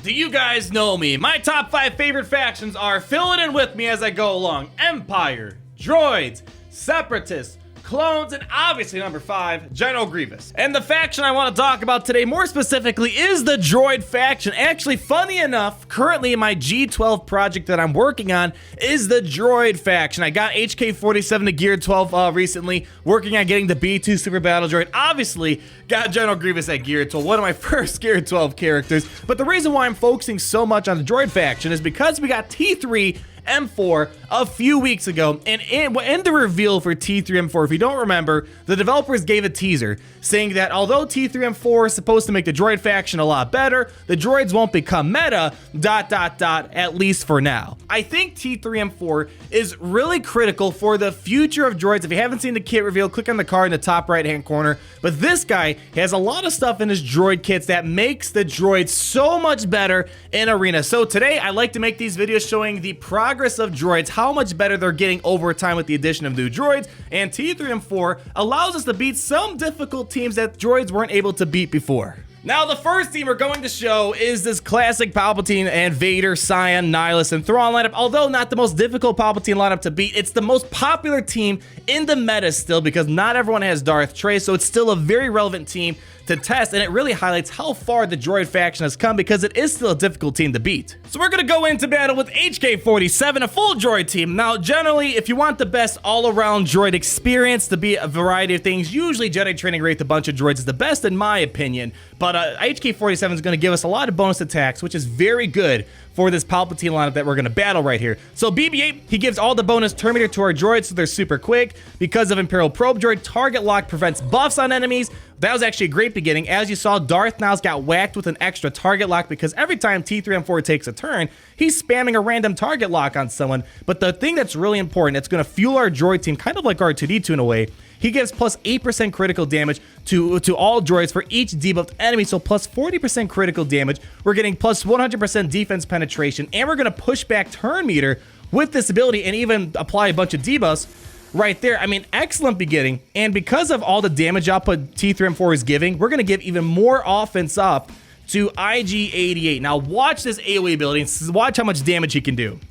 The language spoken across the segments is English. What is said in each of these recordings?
Do you guys know me? My top 5 favorite factions are, fill it in with me as I go along, Empire, Droids, Separatists, Clones, and obviously number 5, General Grievous. And the faction I want to talk about today more specifically is the Droid Faction. Actually, funny enough, currently in my G12 project that I'm working on is the Droid Faction. I got HK-47 to Gear 12 recently, working on getting the B2 Super Battle Droid. Obviously, got General Grievous at Gear 12, one of my first Gear 12 characters. But the reason why I'm focusing so much on the Droid Faction is because we got T3-M4 a few weeks ago, and in the reveal for T3-M4, if you don't remember, the developers gave a teaser saying that although T3-M4 is supposed to make the Droid Faction a lot better, the droids won't become meta, ... at least for now. I think T3-M4 is really critical for the future of droids. If you haven't seen the kit reveal, click on the card in the top right hand corner. But this guy has a lot of stuff in his droid kits that makes the droids so much better in Arena. So today I like to make these videos showing the progress of droids, how much better they're getting over time with the addition of new droids, and T3-M4 allows us to beat some difficult teams that droids weren't able to beat before. Now, the first team we're going to show is this classic Palpatine and Vader, Cyan, Nihilus, and Thrawn lineup. Although not the most difficult Palpatine lineup to beat, it's the most popular team in the meta still because not everyone has Darth Tray, so it's still a very relevant team to test, and it really highlights how far the Droid Faction has come because it is still a difficult team to beat. So we're gonna go into battle with HK-47, a full droid team. Now, generally, if you want the best all-around droid experience to be a variety of things, usually Jedi Training Wraith, a bunch of droids is the best in my opinion, but HK-47 is gonna give us a lot of bonus attacks, which is very good for this Palpatine lineup that we're gonna battle right here. So BB-8, he gives all the bonus turn meter to our droids, so they're super quick. Because of Imperial Probe Droid, target lock prevents buffs on enemies. That was actually a great beginning. As you saw, Darth Now's got whacked with an extra target lock because every time T3-M4 takes a turn, he's spamming a random target lock on someone. But the thing that's really important, that's gonna fuel our droid team, kind of like R2-D2 in a way, he gives plus 8% critical damage to all droids for each debuffed enemy, so plus 40% critical damage. We're getting plus 100% defense penetration, and we're gonna push back turn meter with this ability and even apply a bunch of debuffs right there. I mean, excellent beginning, and because of all the damage output T3-M4 is giving, we're gonna give even more offense up to IG-88. Now watch this AoE ability and watch how much damage he can do.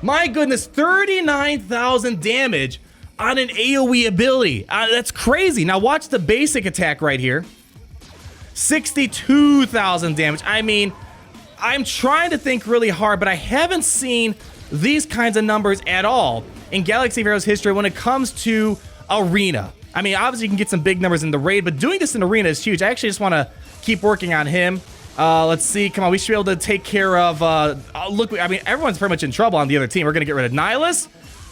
My goodness, 39,000 damage on an AoE ability. That's crazy. Now watch the basic attack right here. 62,000 damage. I mean, I'm trying to think really hard, but I haven't seen these kinds of numbers at all in Galaxy of Heroes history when it comes to Arena. I mean, obviously you can get some big numbers in the raid, but doing this in Arena is huge. I actually just want to keep working on him. Let's see. Come on, we should be able to take care of... look, I mean, everyone's pretty much in trouble on the other team. We're going to get rid of Nihilus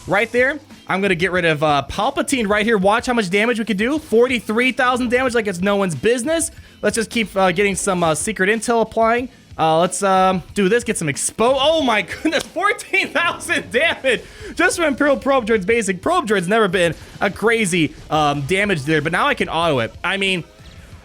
right there. I'm going to get rid of Palpatine right here. Watch how much damage we can do. 43,000 damage like it's no one's business. Let's just keep getting some secret intel applying. Let's do this, get some expo. Oh my goodness, 14,000 damage just from Imperial Probe Droid's basic. Probe Droid's never been a crazy damage there, but now I can auto it. I mean,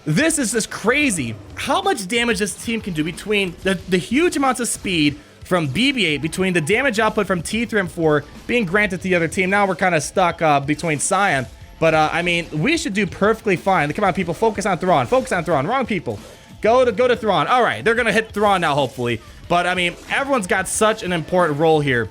this is just crazy how much damage this team can do between the huge amounts of speed from BB-8, between the damage output from T3-M4 being granted to the other team. Now we're kind of stuck between Cyan, but I mean, we should do perfectly fine. Come on, people, focus on Thrawn. Focus on Thrawn. Wrong people. Go to Thrawn. All right, they're gonna hit Thrawn now, hopefully. But I mean, everyone's got such an important role here.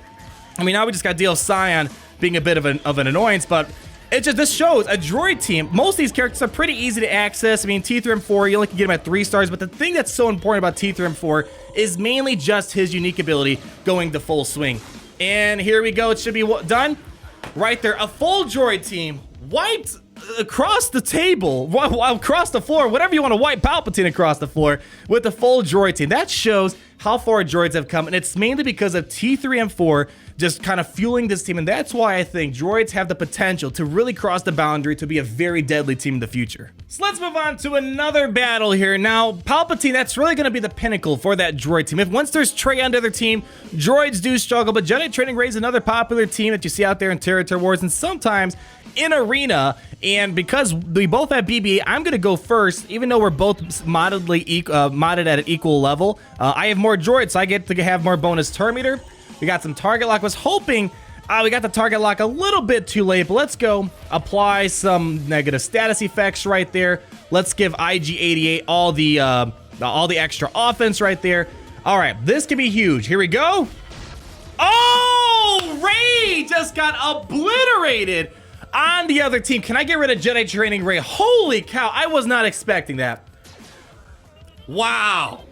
I mean, now we just got to deal with Cyan being a bit of an annoyance, but this shows a droid team. Most of these characters are pretty easy to access. I mean, T3-M4, you only can get him at 3 stars, but the thing that's so important about T3-M4 is mainly just his unique ability going to full swing. And here we go. It should be done right there. A full droid team wiped across the table, across the floor, whatever you want to wipe Palpatine across the floor with the full droid team. That shows how far droids have come, and it's mainly because of T3-M4 just kind of fueling this team, and that's why I think droids have the potential to really cross the boundary to be a very deadly team in the future. So let's move on to another battle here. Now, Palpatine, that's really going to be the pinnacle for that droid team. If once there's Trey on the other team, droids do struggle, but Jedi Training Wraith is another popular team that you see out there in Territory Wars, and sometimes in Arena. And because we both have BB-8, I'm going to go first, even though we're both modded at an equal level. I have more droids, so I get to have more bonus turn meter. We got some target lock. Was hoping we got the target lock a little bit too late, but let's go apply some negative status effects right there. Let's give IG-88 all the all the extra offense right there. All right, this could be huge. Here we go. Oh, Rey just got obliterated on the other team. Can I get rid of Jedi Training Rey? Holy cow, I was not expecting that. Wow.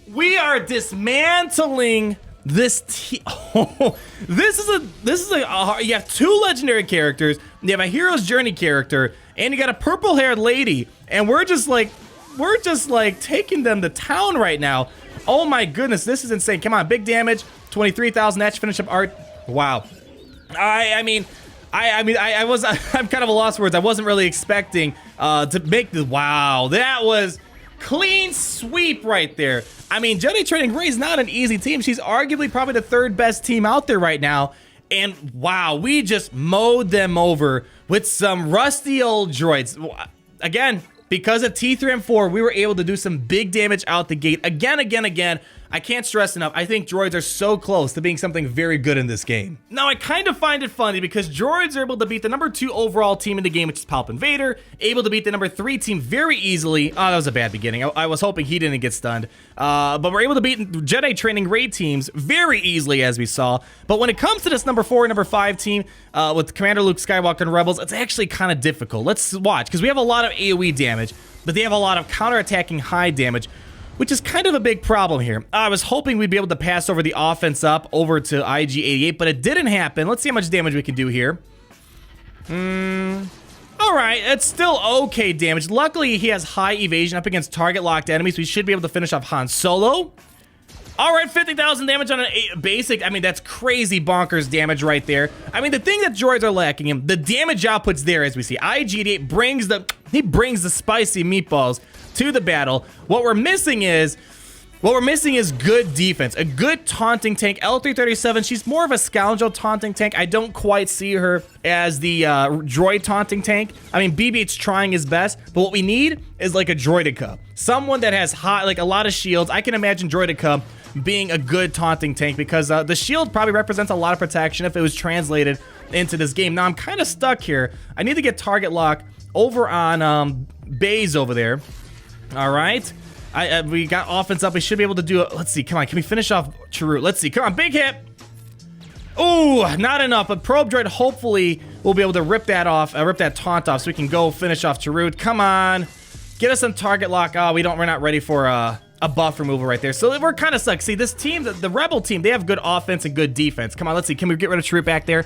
We are dismantling this team. Oh, this is a you have 2 legendary characters, you have a hero's journey character, and you got a purple-haired lady, and we're just like taking them to town right now. Oh my goodness, this is insane. Come on, big damage, 23,000. That should finish up art. Wow. I'm kind of a lost for words. I wasn't really expecting to make this. Wow, that was clean sweep right there. I mean, Jedi Training Rey is not an easy team. She's arguably probably the 3rd best team out there right now. And wow, we just mowed them over with some rusty old droids. Again, because of T3-M4, we were able to do some big damage out the gate. Again. I can't stress enough, I think droids are so close to being something very good in this game. Now, I kind of find it funny because droids are able to beat the number 2 overall team in the game, which is Palpatine Vader, able to beat the number 3 team very easily. Oh, that was a bad beginning. I was hoping he didn't get stunned. But we're able to beat Jedi Training Rey teams very easily, as we saw. But when it comes to this number 4 and number 5 team, with Commander Luke Skywalker and Rebels, it's actually kind of difficult. Let's watch, because we have a lot of AoE damage, but they have a lot of counterattacking high damage, which is kind of a big problem here. I was hoping we'd be able to pass over the offense up over to IG-88, but it didn't happen. Let's see how much damage we can do here. All right, it's still okay damage. Luckily, he has high evasion up against target-locked enemies, so we should be able to finish off Han Solo. All right, 50,000 damage on a basic. I mean, that's crazy bonkers damage right there. I mean, the thing that droids are lacking him, the damage output's there, as we see. IG-88 brings the spicy meatballs to the battle. What we're missing is good defense, a good taunting tank. L337, she's more of a scoundrel taunting tank. I don't quite see her as the droid taunting tank. I mean, BB-8's trying his best, but what we need is like a droidica, someone that has like a lot of shields. I can imagine droidica being a good taunting tank because the shield probably represents a lot of protection if it was translated into this game. Now I'm kind of stuck here. I need to get target lock over on Baze over there. All right, we got offense up. We should be able to do it. Let's see. Come on, can we finish off Chirrut? Let's see. Come on, big hit. Ooh, not enough. But Probe Droid hopefully will be able to rip that off, rip that taunt off, so we can go finish off Chirrut. Come on, get us some target lock. Oh, we're not ready for a buff removal right there. So we're kind of stuck. See, this team, the Rebel team, they have good offense and good defense. Come on, let's see. Can we get rid of Chirrut back there?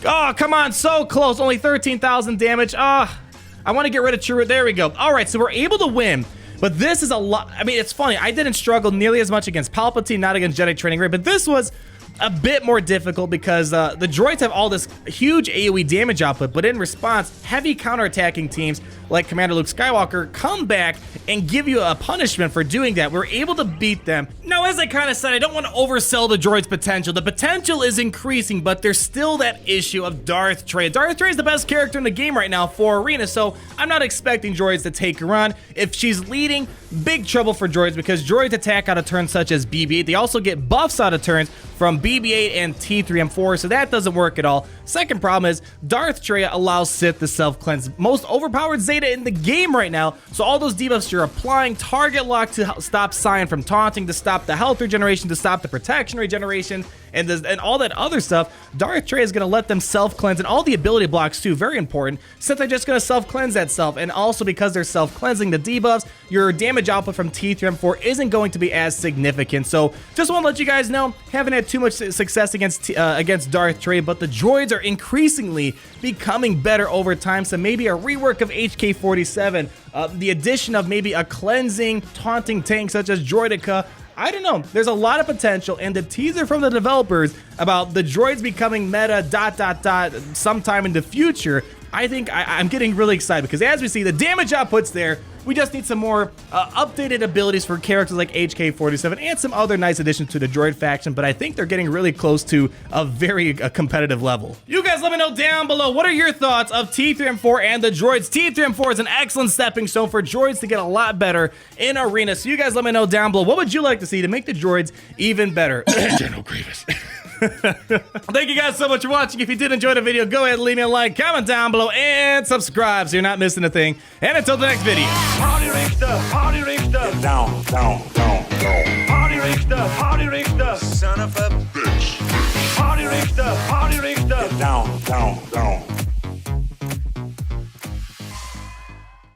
Oh, come on, so close. Only 13,000 damage. Ah. I want to get rid of Chirrut. There we go. All right, so we're able to win, but this is a lot. I mean, it's funny. I didn't struggle nearly as much against Palpatine, not against Jedi Training Rey, but this was a bit more difficult because the droids have all this huge AoE damage output, but in response, heavy counterattacking teams like Commander Luke Skywalker come back and give you a punishment for doing that. We're able to beat them. Now, as I kind of said, I don't want to oversell the droid's potential. The potential is increasing, but there's still that issue of Darth Trey. Darth Trey is the best character in the game right now for Arena, so I'm not expecting droids to take her on. If she's leading, big trouble for droids because droids attack out of turns such as BB-8. They also get buffs out of turns from BB-8 and T3-M4, so that doesn't work at all. Second problem is Darth Trey allows Sith to self-cleanse. Most overpowered Zeta in the game right now, so all those debuffs you're applying, target lock to stop Cyan from taunting, to stop the health regeneration, to stop the protection regeneration, and all that other stuff, Darth Trey is going to let them self-cleanse, and all the ability blocks too, very important, since they're just going to self-cleanse that self, and also because they're self-cleansing the debuffs, your damage output from T3-M4 isn't going to be as significant. So just want to let you guys know, haven't had too much success against Darth Trey, but the droids are increasingly becoming better over time, so maybe a rework of HK-47, the addition of maybe a cleansing, taunting tank such as Droidica, I don't know. There's a lot of potential, and the teaser from the developers about the droids becoming meta ... sometime in the future, I think I'm getting really excited because as we see, the damage output's there. We just need some more updated abilities for characters like HK-47 and some other nice additions to the Droid Faction, but I think they're getting really close to a very competitive level. You guys let me know down below, what are your thoughts of T3-M4 and the droids? T3-M4 is an excellent stepping stone for droids to get a lot better in Arena, so you guys let me know down below, what would you like to see to make the droids even better? General Grievous. Thank you guys so much for watching. If you did enjoy the video, go ahead and leave me a like, comment down below, and subscribe so you're not missing a thing. And until the next video. Party Richter, Party Richter. Down, down, down, down. Party Richter, Party Richter. Son of a bitch. Party Richter, Party Richter. Down, down, down.